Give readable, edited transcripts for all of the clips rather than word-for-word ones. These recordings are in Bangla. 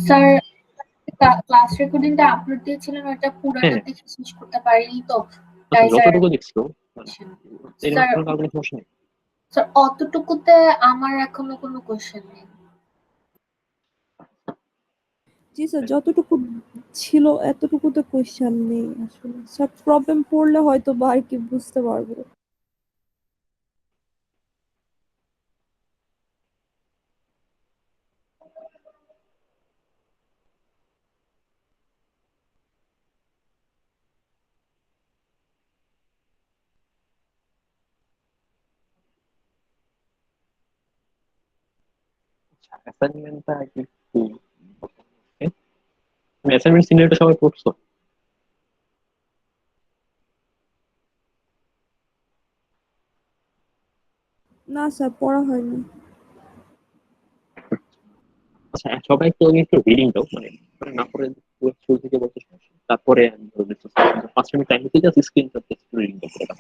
স্যার ক্লাস রেকর্ডিংটা আপলোড দিয়েছিলেন ওটা হ্যাঁ, পুরাটা দেখে শেষ করতে পারিনি তো আচ্ছা তাই স্যার যতটুকু দেখছো মানে এর স্যার কোনো কারণে সমস্যা নেই। স্যার অতটুকুতে আমার এখনো কোনো কোশ্চেন নেই। জি স্যার, যতটুকু ছিল এতটুকুতে কোয়েশ্চেন নেই আসলে। স্যার প্রবলেম পড়লে হয়তো বা আর কি বুঝতে পারবো। অ্যাসাইনমেন্টটা একটু অ্যাসাইনমেন্ট সিনিয়রটা সবাই পড়ছো? না স্যার, পড়া হয়নি। আচ্ছা সবাই একটু আগে একটু রিডিং দাও, মানে না পড়ে শুরু থেকে বলতে সমস্যা নেই। তারপরে আমি ধরে নিচ্ছি 5 মিনিট টাইম দিতে জাস্ট স্ক্রিনটা একটু রিডিং দাও পুরোটা।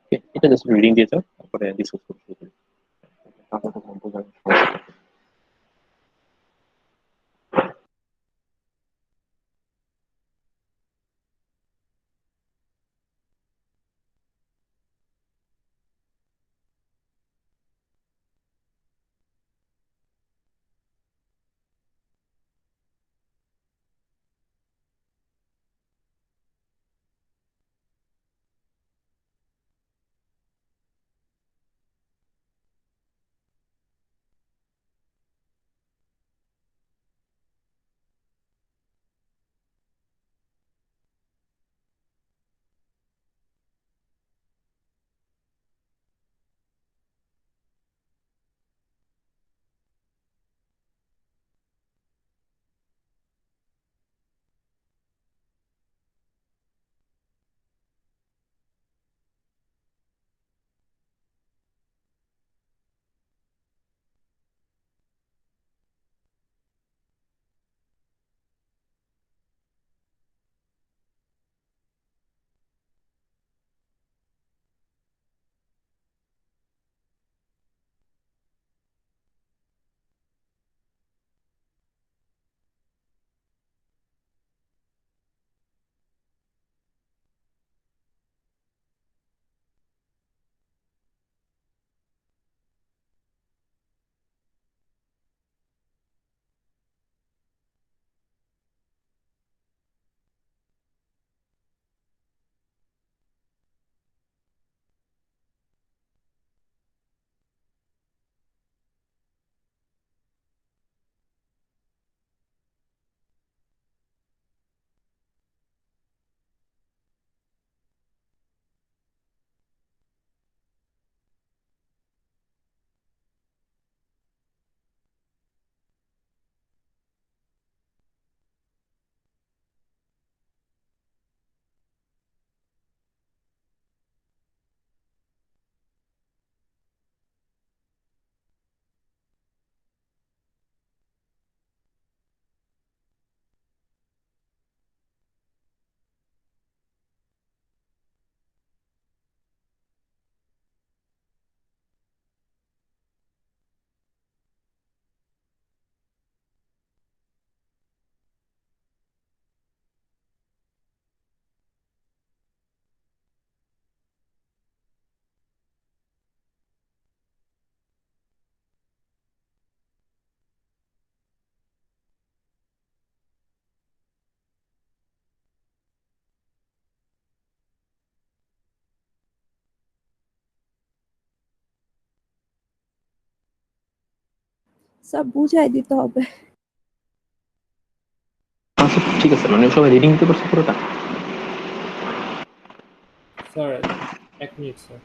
Okay, এটা জাস্ট রিডিং দিয়ে যাও, তারপরে ডিসকাস করতে শুরু করি। তারপর তো বোঝার সমস্যা নেই। স্যার বুঝাই দিতে হবে। আচ্ছা ঠিক আছে, মানে সবাই রিডিং দিতে পারছো পুরোটা? Sir 1 minute sir.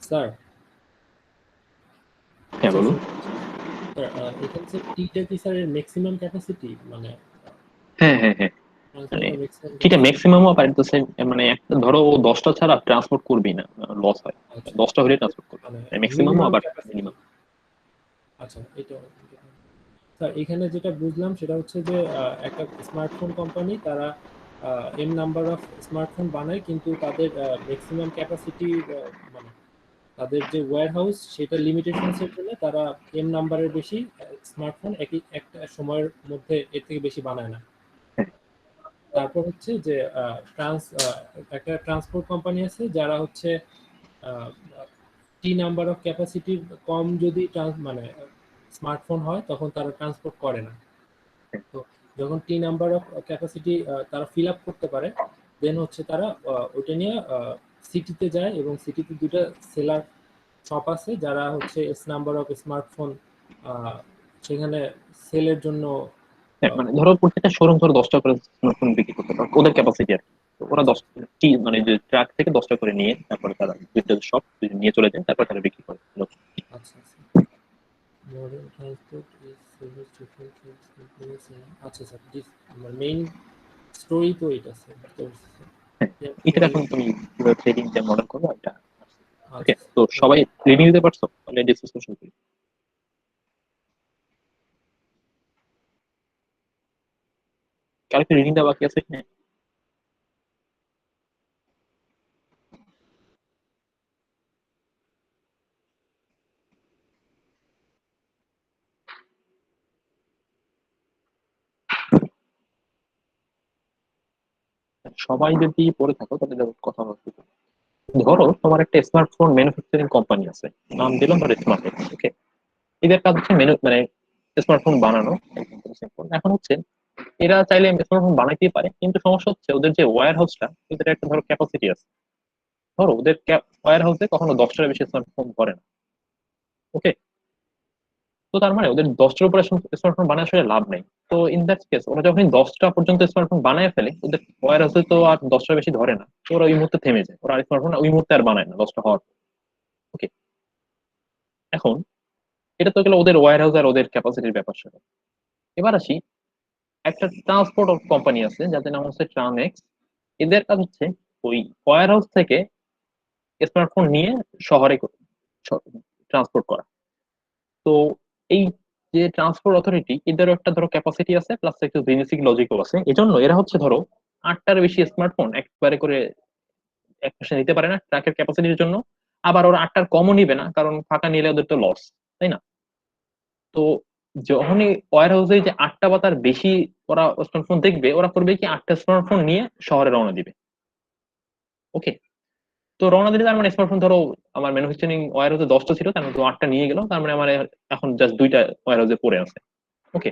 স্যার হ্যাঁ বলুন। স্যার এখানে যে টিটা কি স্যার এর ম্যাক্সিমাম ক্যাপাসিটি মানে হ্যাঁ হ্যাঁ হ্যাঁ, মানে ট্রান্সপোর্টার ম্যাক্সিমাম সেটা ক্যাপাসিটি ম্যাক্সিমামও পারতেছে, মানে একটা ধরো ও 10টা ছাড়া ট্রান্সপোর্ট করবি না, লস হয়। আচ্ছা 10টা হলে ট্রান্সপোর্ট করবে, মানে ম্যাক্সিমামও মিনিমাম আবার ক্যাপাসিটি মিনিমাম। আচ্ছা এটা স্যার এখানে যেটা বুঝলাম সেটা হচ্ছে যে একটা স্মার্টফোন কোম্পানি তারা এম নাম্বার অফ স্মার্টফোন বানায় কিন্তু তাদের ম্যাক্সিমাম ক্যাপাসিটি মানে তাদের যে ওয়্যারহাউস সেটা লিমিটেশনসের জন্য তারা এম নাম্বারের বেশি স্মার্টফোন একই একটা সময়ের মধ্যে এর থেকে বেশি বানায় না। তারপর হচ্ছে যে একটা ট্রান্সপোর্ট কোম্পানি আছে যারা হচ্ছে টি নাম্বার অফ ক্যাপাসিটির কম যদি মানে স্মার্টফোন হয় তখন তারা ট্রান্সপোর্ট করে না। তো যখন টি নাম্বার অফ ক্যাপাসিটি তারা ফিল আপ করতে পারে দেন হচ্ছে তারা ওইটা নিয়ে সিটিতে যায় এবং সিটিতে দুটো সেলার শপ আছে যারা হচ্ছে এস নাম্বার অফ স্মার্টফোন সেখানে সেলের জন্য হ্যাঁ, মানে ধরো প্রত্যেকটা শোরুম ধরো 10টা করে স্মার্টফোন বিক্রি করতে পারে, ওদের ক্যাপাসিটি আর কি। তো ওরা আচ্ছা 10টি মানে যে ট্রাক থেকে 10টা করে নিয়ে তারপরে তারা দুইটা শপ নিয়ে চলে যায়, তারপর তারা বিক্রি করে। আচ্ছা আচ্ছা modern transport is service different companies আচ্ছা স্যার আমার মেইন স্টোরি তো এটা স্যার বুঝতে পারছি স্যার। হ্যাঁ, Yeah, এটার very এখন তুমি পুরো ট্রেডিং যে মডেল করবে এটা। ওকে, আচ্ছা তো সবাই রেডি নিতে পারছো, তাহলে ডিসকাস শুরু করি। কালকে রিডিংটা বাকি আছে কিনা? সবাই যদি পড়ে থাকো তাহলে কথা হচ্ছে। ধরো তোমার একটা স্মার্টফোন ম্যানুফ্যাকচারিং কোম্পানি আছে, নাম দিলাম ধরো স্মার্ট। ওকে, এদের কাজ হচ্ছে মানে স্মার্টফোন বানানো একদম পুরো simple। এখন হচ্ছে এরা চাইলে স্মার্টফোন বানাইতেই পারে, কিন্তু সমস্যা হচ্ছে ওদের যে ওয়্যার হাউসটা, এদের একটা ধরো ক্যাপাসিটি আছে। ধরো ওদের ওয়্যার হাউসে কখনো 10টার বেশি স্মার্টফোন ধরে না। ওকে, তো তার মানে ওদের 10টার উপরে স্মার্টফোন বানায় আসলে লাভ নেই। তো ইন দ্যাট কেস ওরা যখন 10টা পর্যন্ত স্মার্টফোন বানায় ফেলে, ওদের ওয়্যার হাউসে তো আর 10টার বেশি ধরে না, তো ওরা ওই মুহূর্তে থেমে যায়, ওরা আর স্মার্টফোন ওই মুহূর্তে আর বানায় না 10টা হওয়ার। ওকে, এখন এটা তো গেল ওদের ওয়্যার হাউস আর ওদের ক্যাপাসিটির ব্যাপার সেটা। এবার আসি, একটা ট্রান্সপোর্ট কোম্পানি আছে যাদের নাম হচ্ছে ট্রানএক্স। এদের কাজ হচ্ছে ওই ওয়্যার হাউস থেকে স্মার্টফোন নিয়ে শহরে ট্রান্সপোর্ট করা। তো এই যে ট্রান্সপোর্ট অথরিটি, এদেরও একটা ধরো ক্যাপাসিটি আছে, প্লাস একটু বেসিক লজিকও আছে। এজন্য এরা হচ্ছে ধরো 8টার বেশি স্মার্টফোন একবারে করে এক পাশে নিতে পারে না ট্রাকের ক্যাপাসিটির জন্য। আবার ওরা 8টার কমও নিবে না, কারণ ফাঁকা নিলে ওদের তো লস, তাই না? তো যখনই ওয়্যার হাউসে যে 8টা বা তার বেশি ওরা স্মার্টফোন দেখবে, ওরা করবে কি 8টা স্মার্টফোন নিয়ে শহরে রওনা দিবে। ওকে, তো রওনা দিলে তার মানে স্মার্টফোন ধরো আমার ম্যানুফ্যাকচারিং ওয়্যার হাউসে 10টা ছিল, তার মধ্যে 8টা নিয়ে গেল, তার মানে আমার এখন জাস্ট 2টা ওয়্যার হাউসে পড়ে আছে। ওকে,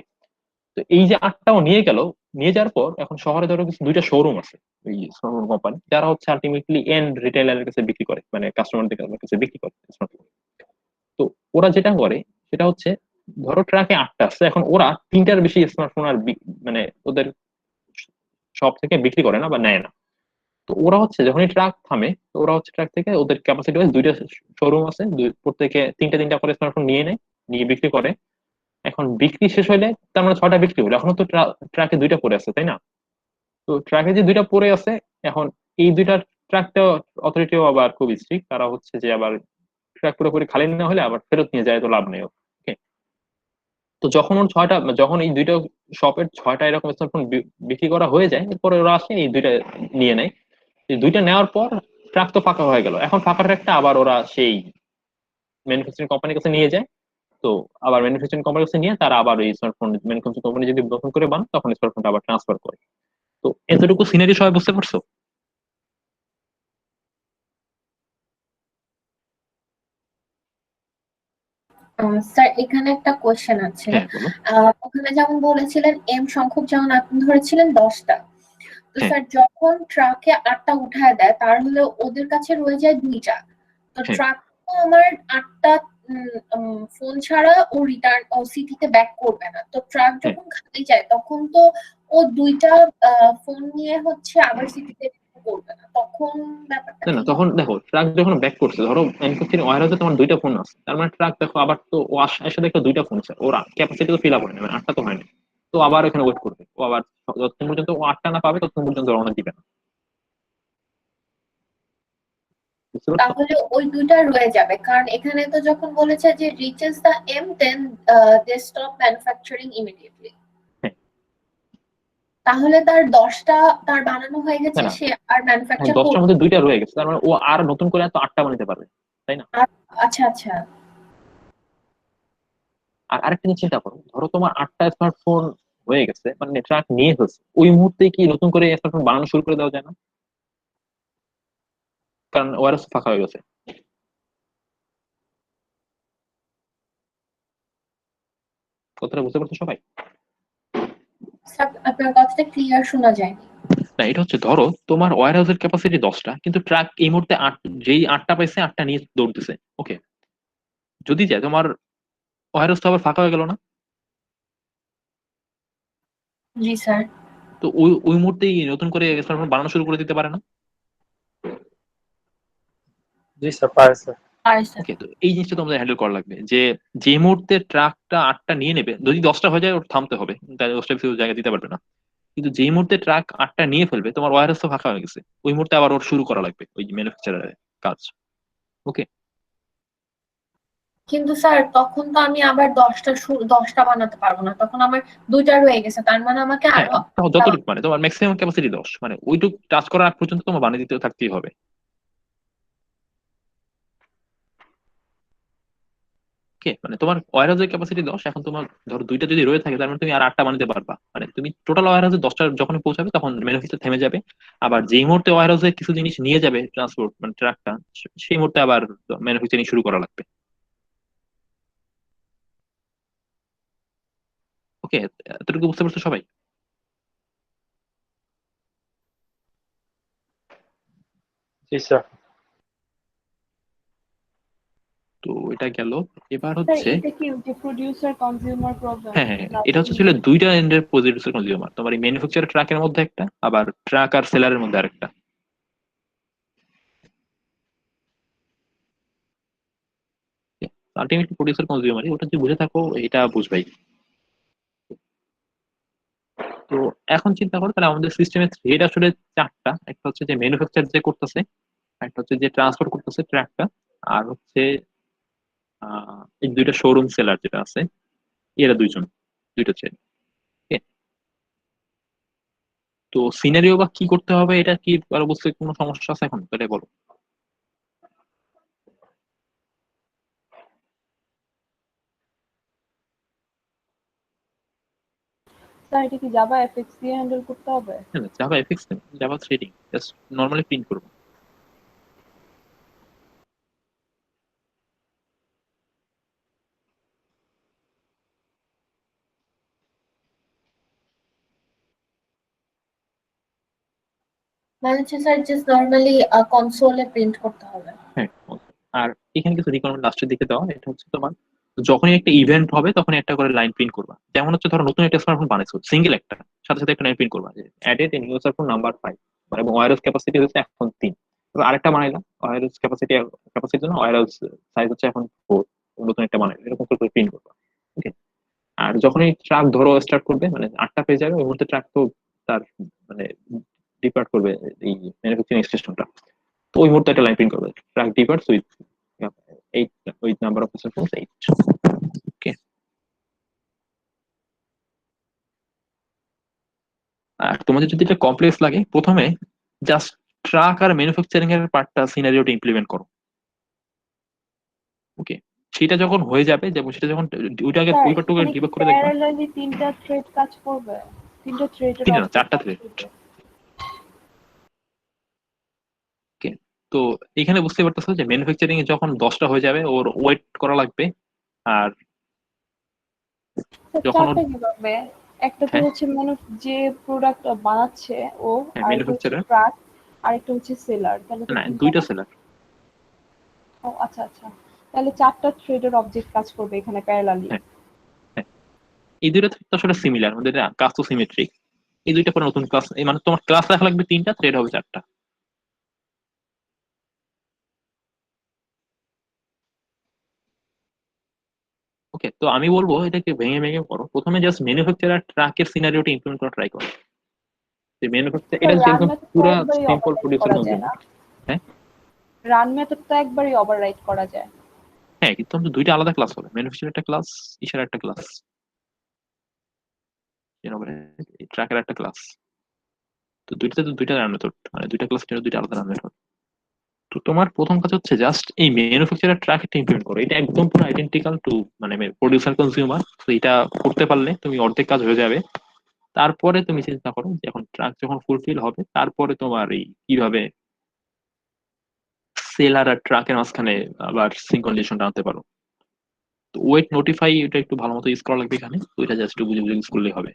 তো এই যে 8টাও নিয়ে গেল, নিয়ে যাওয়ার পর এখন শহরে ধরো কিছু 2টা শোরুম আছে ওই স্মার্টফোন কোম্পানি, যারা হচ্ছে আলটিমেটলি এন্ড রিটেলারের কাছে বিক্রি করে, মানে কাস্টমারদের কাছে বিক্রি করে স্মার্টফোন। তো ওরা যেটা করে সেটা হচ্ছে, ধরো ট্রাকে 8টা আছে, এখন ওরা 3টার বেশি স্মার্টফোন আর মানে ওদের সব থেকে বিক্রি করে না বা নেয় না। তো ওরা হচ্ছে যখনই ট্রাক থামে, তো ওরা হচ্ছে ট্রাক থেকে ওদের ক্যাপাসিটি ওয়াইজ 2টা শোরুম আছে, প্রত্যেকে 3টা করে স্মার্টফোন নিয়ে নেয়, নিয়ে বিক্রি করে। এখন বিক্রি শেষ হলে তার মানে 6টা বিক্রি হলো, এখনো তো ট্রাকে 2টা পড়ে আছে, তাই না? তো ট্রাকে যে 2টা পড়ে আছে, এখন এই 2টা ট্রাকটা অথরিটিও আবার খুব স্ট্রিক্ট, তারা হচ্ছে যে আবার ট্রাক পুরোপুরি খালি না হলে আবার ফেরত নিয়ে যায়, তো লাভ নেই। ওকে, তো যখন ওর 6টা, যখন এই 2টা শপের 6টা এরকম স্মার্টফোন বিক্রি করা হয়ে যায়, এরপরে ওরা আসে এই 2টা নিয়ে নেয়। এই 2টা নেওয়ার পর ট্রাক তো ফাঁকা হয়ে গেল, এখন ফাঁকা ট্রাকটা আবার ওরা সেই ম্যানুফ্যাকচারিং কোম্পানির কাছে নিয়ে যায়। তো আবার ম্যানুফ্যাকচারিং কোম্পানির কাছে নিয়ে তারা আবার ওই স্মার্টফোন ম্যানুফ্যাকচারিং কোম্পানি যদি নতুন করে বানায়, তখন স্মার্টফোনটা আবার ট্রান্সফার করে। তো এতটুকু সিনারি সবাই বুঝতে পারছো? স্যার এখানে একটা কোয়েশ্চেন আছে। হ্যাঁ বলো। ওখানে যেমন বলেছিলেন এম সংখ্যক যেমন আপনি ধরেছিলেন 10টা, তো হ্যাঁ স্যার যখন ট্রাকে 8টা উঠায় দেয় তাহলে ওদের কাছে রয়ে যায় 2টা। তো হ্যাঁ ট্রাক তো আমার 8টা ফোন ছাড়া ও রিটার্ন ও সিটিতে ব্যাক করবে না। তো ট্রাক হ্যাঁ যখন খালি যায় তখন তো ও 2টা ফোন নিয়ে হচ্ছে আবার সিটিতে করবে না, তখন ব্যাপারটা না কি তখন দেখো ট্রাক যখন ব্যাক করছে, ধরো ম্যানুফ্যাকচারিং ওয়ারহাউসে তোমার দুইটা ফোন আছে, তার মানে ট্রাক দেখো আবার তো ও এসে দেখো দুইটা ফোন আছে, ওর ক্যাপাসিটি তো ফিল আপ হয় না, মানে 8টা তো হয়নি। তো আবার এখানে ওয়েট করবে ও আবার, যতক্ষণ পর্যন্ত ও 8টা না পাবে ততক্ষণ পর্যন্ত রওনা দিবে না। বুঝতে পারছো? তাহলে ওই দুইটা রয়ে যাবে, কারণ এখানে তো যখন বলেছে যে reaches the M then they stop manufacturing immediately, হ্যাঁ তাহলে তার 10টা তার বানানো হয়ে না গেছে, না, সে আর হ্যাঁ ম্যানুফ্যাকচার 10টার করবে মধ্যে দুইটা রয়ে গেছে, তার মানে ও আর নতুন করে তো 8টা বানাতে পারবে, তাই না? না। আচ্ছা আচ্ছা। আর আরেকটা জিনিস চিন্তা করো, ধরো তোমার 8টা স্মার্টফোন হয়ে গেছে, মানে ট্রাক নিয়ে ফেলছে, ওই মুহূর্তে কি নতুন করে স্মার্টফোন বানানো শুরু করে দেওয়া যায় না? কারণ ওআরএস ফাঁকা হয়ে গেছে। কথাটা বুঝতে পারছো সবাই? স্যার, আপনার কথাটা ক্লিয়ার শোনা যায়নি। না এটা হচ্ছে, ধরো তোমার ওয়্যার হাউসের ক্যাপাসিটি 10টা, কিন্তু ট্রাক এই মুহূর্তে যেই 8টা পাইছে 8টা নিয়ে দৌড়তেছে, ওকে? যদি যায় তোমার ওয়্যার হাউস তো আবার ফাঁকা হয়ে গেল না? জি স্যার। তো ওই মুহূর্তেই নতুন করে স্মার্টফোন বানানো শুরু করে দিতে পারে না? জি স্যার, পারে স্যার। আর স্যার, ওকে, তো এই জিনিসটা তোমাদের হ্যান্ডেল করা লাগবে, যে যে মুহূর্তে ট্রাকটা 8টা নিয়ে নেবে, যদি 10টা হয়ে যায় ওর থামতে হবে, তাহলে 10টা কিছু জায়গা দিতে পারবে না। কিন্তু যে মুহূর্তে ট্রাক 8টা নিয়ে ফেলবে, তোমার ওয়্যার হাউস তো ফাঁকা হয়ে গেছে, ওই মুহূর্তে আবার ওর শুরু করা লাগবে ওই ম্যানুফ্যাকচারারের কাজ। ওকে? কিন্তু স্যার তখন তো আমি আবার 10টা বানাতে পারবো না, তখন আমার দুইটা রয়ে গেছে, তার মানে আমাকে হ্যাঁ, আরো তাও যতটুকু, মানে তোমার ম্যাক্সিমাম ক্যাপাসিটি 10, মানে ওইটুকু টাচ করার আগ পর্যন্ত তোমার বানিয়ে দিতে থাকতেই হবে। ওকে, মানে তোমার ওয়্যার হাউসের ক্যাপাসিটি 10, এখন তোমার ধরো দুইটা যদি রয়ে থাকে, তার মানে তুমি আর 8টা বানাতে পারবা, মানে তুমি টোটাল ওয়্যার হাউসে 10টা যখন পৌঁছাবে তখন ম্যানুফ্যাকচার থেমে যাবে। আবার যেই মুহূর্তে ওয়্যার হাউসে কিছু জিনিস নিয়ে যাবে ট্রান্সপোর্ট, মানে ট্রাকটা, সেই মুহূর্তে আবার ম্যানুফ্যাকচারিং শুরু করা লাগবে। ওকে, এতটুকু বুঝতে পারছো সবাই? জি স্যার। তো এটা গেল। এবার স্যার হচ্ছে, এটা কি ওই যে প্রোডিউসার কনজিউমার প্রবলেম? হ্যাঁ হ্যাঁ হ্যাঁ, এটা হচ্ছে ছিল দুইটা এন্ডের প্রডিউসার কনজিউমার, তোমার এই ম্যানুফ্যাকচার ট্রাকের মধ্যে একটা, আবার ট্রাক আর সেলারের মধ্যে আরেকটা। আলটিমেটলি প্রডিউসার কনজিউমারই, ওটা যদি বুঝে থাকো এটা বুঝবাই। তো এখন চিন্তা করো, তাহলে আমাদের সিস্টেমের থ্রেড আসলে 4টা, একটা হচ্ছে যে ম্যানুফ্যাকচার যে করতেছে, একটা হচ্ছে যে ট্রান্সপোর্ট করতেছে ট্রাকটা, আর হচ্ছে এই দুইটা শোরুম সেলার যেটা আছে, এরা দুইজন, দুইটা থ্রেড। তো সিনারিও বা কি করতে হবে, এটা কি আরো বুঝতে কোনো সমস্যা আছে এখন, তাহলে বলো। স্যার এটা কি জাভা এফএক্স দিয়ে হ্যান্ডেল করতে হবে? হ্যাঁ, জাভা এফএক্স নেই, Java threading, just normally print করবো। মানে হচ্ছে স্যার জাস্ট নরমালি কনসোলে প্রিন্ট করতে হবে। হ্যাঁ, okay. আর এখানে কিছু রিকোয়ারমেন্ট লাস্টের দিকে দেওয়া, এটা হচ্ছে তোমার যখনই একটা ইভেন্ট হবে তখন একটা করে লাইন প্রিন্ট করবা, যেমন হচ্ছে ধরো নতুন একটা স্মার্টফোন বানাইছো সিঙ্গেল একটা, সাথে সাথে একটা লাইন প্রিন্ট করবা যে added a new smartphone number 5, এবং ওয়্যারলেস ক্যাপাসিটি হচ্ছে এখন 3। এবার আরেকটা বানাইলাম ওয়্যারলেস ক্যাপাসিটির জন্য, ওয়্যারলেস সাইজ হচ্ছে এখন 4, নতুন একটা বানাইলাম, এরকম করে প্রিন্ট করবা। ওকে? আর যখনই ট্রাক ধরো স্টার্ট করবে, মানে 8টা পেয়ে যাবে, ওই মুহূর্তে ট্রাক তো তার মানে ডিপার্ট করবে এই ম্যানুফ্যাকচারিং সিস্টেমটা, তো ওই মুহূর্তে একটা লাইন প্রিন্ট করবে, truck departs with 8, with number of passengers 8। Okay? আর তোমাদের যদি এটা কমপ্লেক্স লাগে, প্রথমে জাস্ট ট্রাক আর ম্যানুফ্যাকচারিং এর পার্টটা সিনারিওটা ইমপ্লিমেন্ট করো। ওকে? সেটা যখন হয়ে যাবে, যেমন সেটা যখন ওইটাকে স্যার ওই পার্টটুকু এখানে কি ডিবাগ করে দেখবা। প্যারালালি তিনটা থ্রেড কাজ করবে? তিনটা থ্রেডের 3টা না, অবজেক্ট 4টা কাজ থ্রেড। করবে? ওকে? তো এখানে বুঝতে পারতেছো যে ম্যানুফ্যাকচারিং এ যখন 10টা হয়ে যাবে, ওর ওয়েট করা লাগবে। আর স্যার যখন ওর, চারটা কিভাবে? একটা তো হ্যাঁ হচ্ছে মানে যে প্রোডাক্ট বানাচ্ছে ও, হ্যাঁ, আর একটা হচ্ছে ম্যানুফ্যাকচারার, ট্রাক, আর একটা হচ্ছে সেলার, তাহলে তো না তিনটা দুইটা না? সেলার। ও আচ্ছা আচ্ছা, তাহলে চারটা থ্রেডের অবজেক্ট কাজ করবে এখানে প্যারালালি। হ্যাঁ হ্যাঁ, এই দুইটা থ্রেড তো আসলে সিমিলার, আমাদের কাজ তো সিমেট্রিক। এই দুইটা পরে নতুন ক্লাস, এই মানে তোমার ক্লাস রাখা লাগবে 3টা, থ্রেড হবে 4টা। ওকে, তো আমি বলবো এটাকে ভেঙে ভেঙে করো। প্রথমে জাস্ট ম্যানুফ্যাকচারার ট্রাকের সিনারিওটা ইমপ্লিমেন্ট করা ট্রাই করো। যে ম্যানুফ্যাকচার এটা হচ্ছে রান একদম মেথড তো পুরা একবারই সিম্পল ওভাররাইট প্রডিউসার করা যায় কনজিউমার। না? হ্যাঁ রান মেথড তো একবারই ওভাররাইট করা যায়। হ্যাঁ, কিন্তু আমাদের দুইটা আলাদা ক্লাস হবে, ম্যানুফ্যাকচার একটা ক্লাস, ইশার একটা ক্লাস, ট্রাকের একটা ক্লাস। তো দুইটাতে তো দুইটা রান মেথড, মানে দুইটা ক্লাস দুইটা আলাদা রান মেথড। তো তোমার প্রথম কাজ হচ্ছে জাস্ট এই ম্যানুফ্যাকচারার ট্র্যাকটা ইমপ্লিমেন্ট করো। এটা একদম পুরো আইডেন্টিক্যাল টু মানে প্রডিউসার কনজিউমার। তো এটা করতে পারলে তুমি অর্ধেক কাজ হয়ে যাবে। তারপরে তুমি চিন্তা করো যে এখন ট্রাক যখন ফুলফিল হবে তারপরে তোমার এই কিভাবে সেলার আর ট্রাকের মাঝখানে আবার সিঙ্ক্রোনাইজেশনটা আনতে পারো। তো ওয়েট নোটিফাই এটা একটু ভালো মতো ইউজ করা লাগবে এখানে। তো এটা জাস্ট একটু বুঝে বুঝে ইউজ করলেই হবে।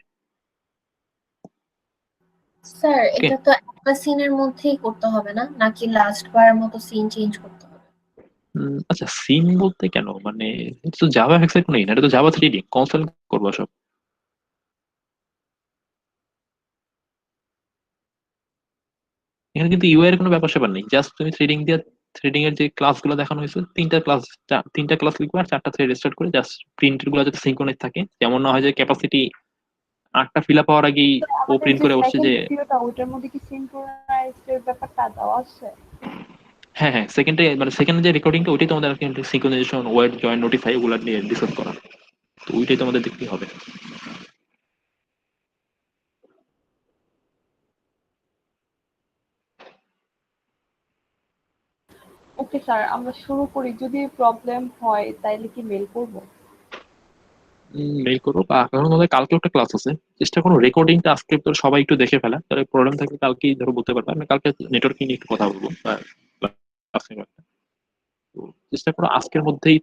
স্যার ওকে, এটা তো একটা সিনের মধ্যেই করতে হবে না, নাকি লাস্ট বারের মতো সিন চেঞ্জ করতে হবে? আচ্ছা সিন বলতে কেন, মানে এটা তো জাভা হেক্সাগন নেই না, এটা তো জাভা 3D কনসোল করবো সব। এখানে কিন্তু ইউআই এর কোনো ব্যাপার স্যাপার নেই, জাস্ট তুমি থ্রেডিং এর যে ক্লাসগুলো দেখানো হয়েছে, তিনটা ক্লাস লিখবে আর চারটা থ্রেড স্টার্ট করে জাস্ট প্রিন্টের গুলো যাতে সিঙ্ক্রোনাইজ থাকে। যেমন না হয় যে ক্যাপাসিটি 8টা ফিল আপ হওয়ার আগেই তো ও আমাদের প্রিন্ট যে করে বসছে সেকেন্ড যে ভিডিওটা ওটার মধ্যে কি সিনক্রোনাইজের ব্যাপারটা দেওয়া আছে? হ্যাঁ হ্যাঁ, সেকেন্ড যে রেকর্ডিংটা ওইটাই তোমাদের সিঙ্ক্রোনাইজেশন, ওয়েট, জয়েন, নোটিফাই ওগুলো নিয়ে ডিসকাস করা। তো ওইটাই তোমাদের দেখতেই হবে। ওকে স্যার, আমরা শুরু করি। যদি প্রবলেম হয় তাইলে কি মেল করব? মেল করো, বা কারণ তোমাদের কালকে একটা ক্লাস আছে, চেষ্টা করো রেকর্ডিংটা আজকে তো সবাই একটু দেখে ফেলা। তাহলে প্রবলেম থাকলে কালকেই ধরো বলতে পারবে। আমি কালকে নেটওয়ার্কিং নিয়ে একটু কথা বলবো ক্লাসে। তো চেষ্টা করো আজকের মধ্যেই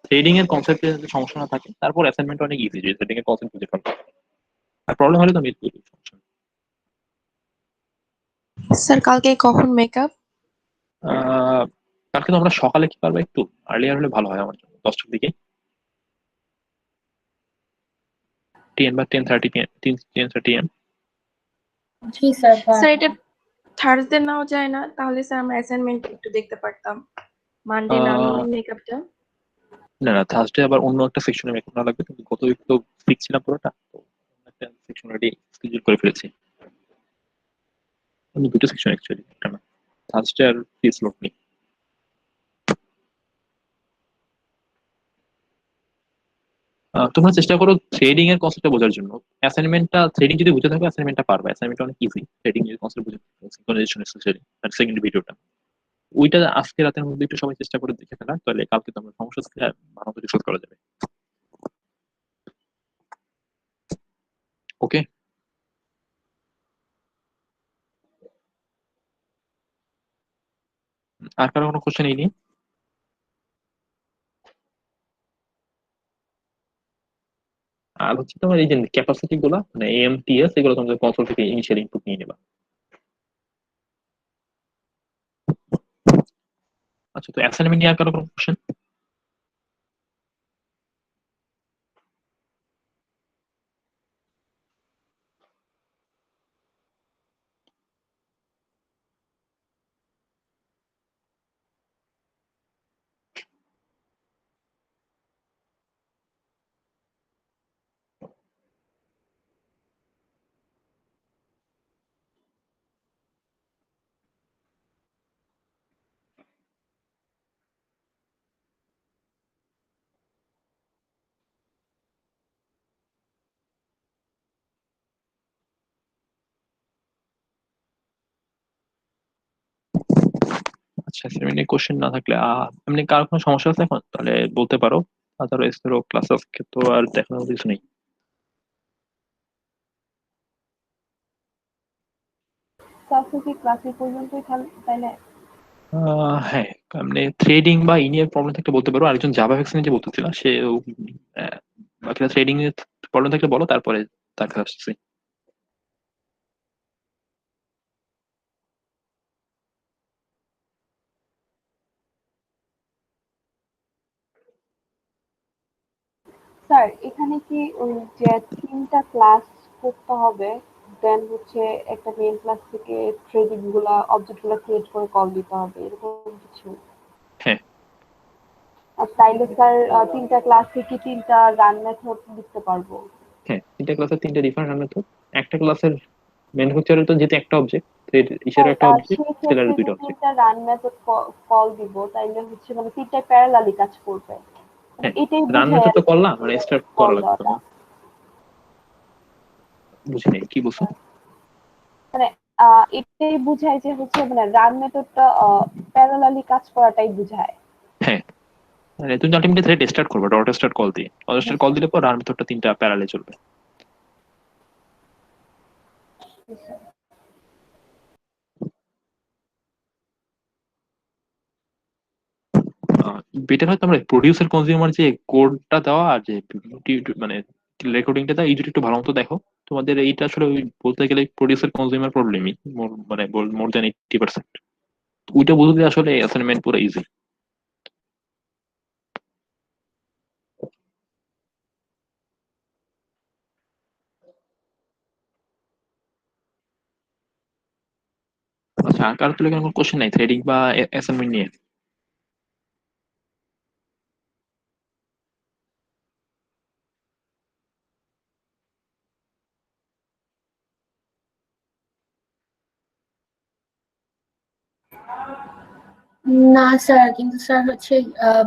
ট্রেডিং এর কনসেপ্টে যদি সমস্যা না থাকে, তারপর অ্যাসাইনমেন্ট অনেক ইজি, যে ট্রেডিং এর কনসেপ্ট বুঝে ফেলবে। আর প্রবলেম হলে তো মেল করবে, সমস্যা নেই। স্যার কালকে কখন মেকআপ? আহ, কালকে তো আমরা সকালে কি পারবো, একটু আর্লিয়ার হলে ভালো হয় আমার জন্য, 10টার দিকে, 10 বা 10:30 PM, 10:30 AM। G sir, sir এটা থার্সডে নাও যায় না? তাহলে স্যার আমরা অ্যাসাইনমেন্ট একটু দেখতে পারতাম, মানডে না আহ, মেকআপটা। না না, থার্সডে আবার অন্য একটা সেকশনে মেক করা লাগবে। কিন্তু গত উইক তো ফিক্স ছিলাম পুরোটা, তো অন্য একটা সেকশন অলরেডি স্কেডিউল করে ফেলেছি। আমি দুটো সেকশন অ্যাকচুয়ালি, একটা না। থার্সডে আর ফ্রি স্লট নেই। তোমরা চেষ্টা করো থ্রেডিং এর কনসেপ্টটা বোঝার জন্য। অ্যাসাইনমেন্টটা থ্রেডিং যদি বুঝে থাকো অ্যাসাইনমেন্টটা পারবে, অ্যাসাইনমেন্টটা অনেক ইজি। থ্রেডিং এর কনসেপ্ট বুঝে সিনক্রোনাইজেশন স্পেশালি আর সেকেন্ড ভিডিওটা, ওইটা আজকে রাতের মধ্যে একটু সবাই চেষ্টা করে দেখে ফেলা, তাহলে কালকে তোমার সমস্যা থাকলে আর ভালো করে রিসলভ করা যাবে। ওকে, আর কারো কোনো কোশ্চেন এই নিয়ে? আর হচ্ছে তোমার এই যে ক্যাপাসিটি গুলা, মানে এএমটিএস, এগুলো তোমাদের কনসোল থেকে ইনিশিয়াল ইনপুট নিয়ে নেবা। আচ্ছা, তো অ্যাসাইনমেন্ট নিয়ে আর কারো কোনো কোশ্চেন? আচ্ছা, অ্যাসাইনমেন্ট নিয়ে কোশ্চেন না থাকলে এমনি কার কোনো সমস্যা আছে এখন তাহলে বলতে পারো। আদারওয়াইজ ধরো ক্লাস আজকে তো আর দেখানোর কিছু নেই। স্যার কি ক্লাসে পর্যন্তই তাইলে? হ্যাঁ, মানে থ্রেডিং বা ইনিয়ার প্রবলেম থাকলে বলতে পারো। আরেকজন জাভা ভ্যাকসিনে যে বলতেছিল সে বাকিটা থ্রেডিং এর প্রবলেম থাকলে বলো, তারপরে তার কাছে আসছি। স্যার এখানে কি ওই যে 3টা ক্লাস করতে হবে, দেন হচ্ছে একটা মেইন ক্লাস থেকে থ্রেডিং গুলা অবজেক্ট গুলা ক্রিয়েট করে কল দিতে হবে, এরকম কিছু? হ্যাঁ, আর তাইলে স্যার 3টা ক্লাস থেকে 3টা রান মেথড লিখতে পারবো। হ্যাঁ, 3টা ক্লাসের 3টা ডিফারেন্ট রান মেথড। একটা ক্লাসের ম্যানুফ্যাকচারের তো যেহেতু একটা অবজেক্ট, ইসের একটা অবজেক্ট, সেই সেলারের ক্ষেত্রে 2টা যদি অবজেক্ট। একটা রান মেথড কল দিব তাইলে হচ্ছে মানে 3টাই প্যারালালি কাজ করবে। হ্যাঁ, এটাই রান বুঝায় মেথড আর তো কি করলাম, মানে স্টার্ট কল করা লাগবে দেওয়াটা। তোমার। বুঝি নাই কি বলছো? মানে এটাই বুঝায় যে হচ্ছে মানে রান মেথডটা প্যারালালি কাজ করাটাই বুঝায়। হ্যাঁ, মানে তুমি আলটিমেটলি থ্রেড স্টার্ট করবে ডট স্টার্ট কল দিয়ে। ডট স্টার্ট কল দিলে পর রান মেথডটা 3টা প্যারালে চলবে। বেটার হয়তো আমরা প্রডিউসার কনজিউমার যে কোডটা দেওয়া আর যে মানে রেকর্ডিংটা দেওয়া, এই দুটো একটু ভালো মতো দেখো। তোমাদের এইটা আসলে ওই বলতে গেলে প্রডিউসার কনজিউমার প্রবলেমই মানে মোর দ্যান 80%। ওইটা বুঝতে আসলে অ্যাসাইনমেন্ট পুরো ইজি। আচ্ছা, আর কারো তুলে কোনো কোশ্চেন নাই থ্রেডিং বা অ্যাসাইনমেন্ট নিয়ে? না স্যার, কিন্তু স্যার হচ্ছে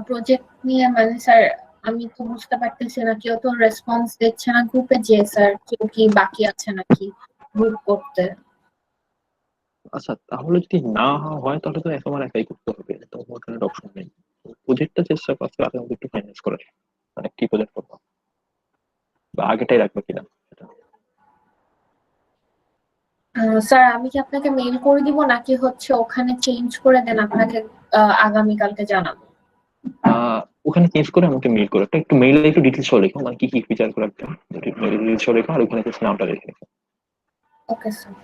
প্রজেক্ট নিয়ে মানে স্যার আমি তো বুঝতে পারতেছি না, কেউ তো রেসপন্স দিচ্ছে না গ্রুপে, যে স্যার কেউ কি বাকি আছে নাকি গ্রুপ করতে। আচ্ছা, তাহলে যদি না হয় তাহলে তো তোমার একাই করতে হবে, তোমার কোনো অপশন নেই। প্রজেক্টটা চেষ্টা করতে রাতের মধ্যে একটু ফাইন্যান্স করে, মানে কি প্রজেক্ট করবো বা আগেটাই রাখবো কিনা সেটা। স্যার আমি কি আপনাকে মেইল করে দিব নাকি হচ্ছে ওখানে চেঞ্জ করে দেন আপনাকে আগামীকালকে জানাবো? ওখানে চেঞ্জ করে আমাকে মেইল করো, একটু মেইলে একটু ডিটেলস সহ লেখো, মানে কি কি ফিচার করে একটা ডিটেলস সহ লেখো, আর ওখানে জাস্ট নামটা রেখে রেখো। Okay sir.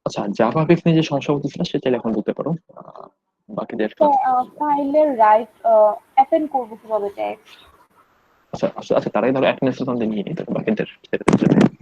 আচ্ছা, জাভা বেস নিয়ে যে সমস্যা হতেছিল সেটা এখন বলতে পারো। বাকিদের ফাইলের রাইট অ্যাপেন্ড করবো কিভাবে টেক্সট? আচ্ছা আচ্ছা আচ্ছা, তারাই ধরো অ্যাটেন্ডেন্স নিয়ে নিই, বাকিদের ছেড়ে দিতে হবে।